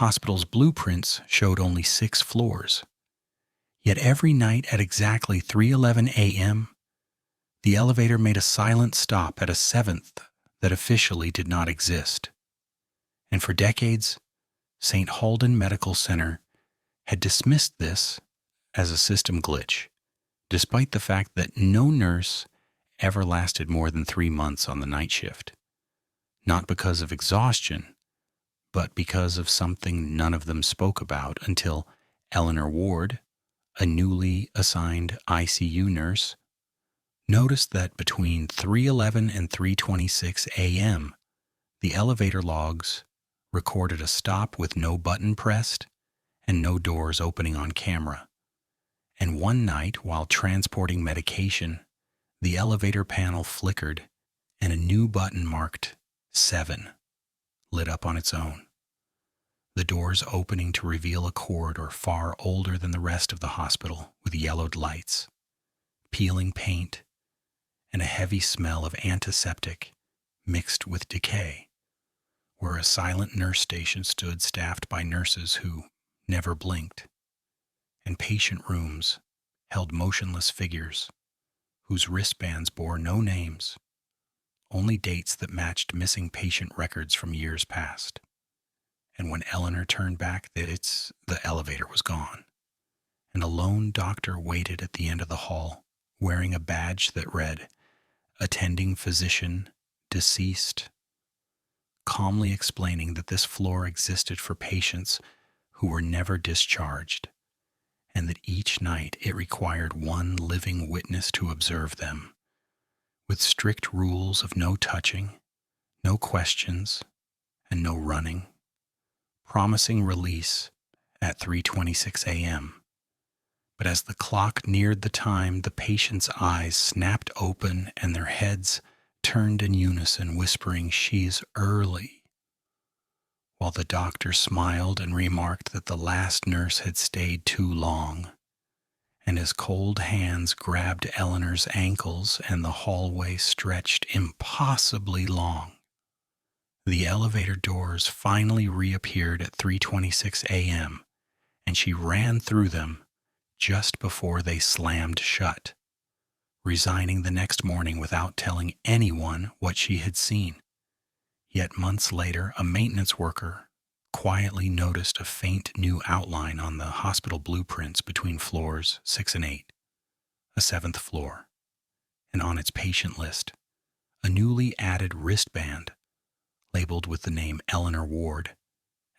hospital's blueprints showed only 6 floors. Yet every night at exactly 3:11 a.m., the elevator made a silent stop at a 7th that officially did not exist. And for decades, St. Halden Medical Center had dismissed this as a system glitch, despite the fact that no nurse ever lasted more than 3 months on the night shift. Not because of exhaustion, but because of something none of them spoke about until Eleanor Ward, a newly assigned ICU nurse, noticed that between 3:11 and 3:26 a.m., the elevator logs recorded a stop with no button pressed and no doors opening on camera. And one night, while transporting medication, the elevator panel flickered and a new button marked 7 lit up on its own. The doors opening to reveal a corridor far older than the rest of the hospital with yellowed lights, peeling paint, and a heavy smell of antiseptic mixed with decay, where a silent nurse station stood staffed by nurses who never blinked, and patient rooms held motionless figures whose wristbands bore no names, only dates that matched missing patient records from years past. And when Eleanor turned back, the elevator was gone, and a lone doctor waited at the end of the hall, wearing a badge that read, "Attending Physician, Deceased," calmly explaining that this floor existed for patients who were never discharged, and that each night it required one living witness to observe them, with strict rules of no touching, no questions, and no running, promising release at 3:26 a.m. But as the clock neared the time, the patient's eyes snapped open and their heads turned in unison, whispering, "She's early," while the doctor smiled and remarked that the last nurse had stayed too long, and his cold hands grabbed Eleanor's ankles and the hallway stretched impossibly long. The elevator doors finally reappeared at 3:26 a.m., and she ran through them just before they slammed shut, resigning the next morning without telling anyone what she had seen. Yet months later, a maintenance worker quietly noticed a faint new outline on the hospital blueprints between floors 6 and 8, a 7th floor, and on its patient list, a newly added wristband labeled with the name Eleanor Ward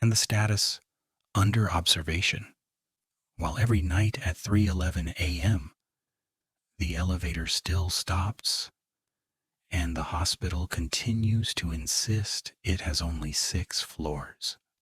and the status under observation, while every night at 3:11 a.m., the elevator still stops and the hospital continues to insist it has only 6 floors.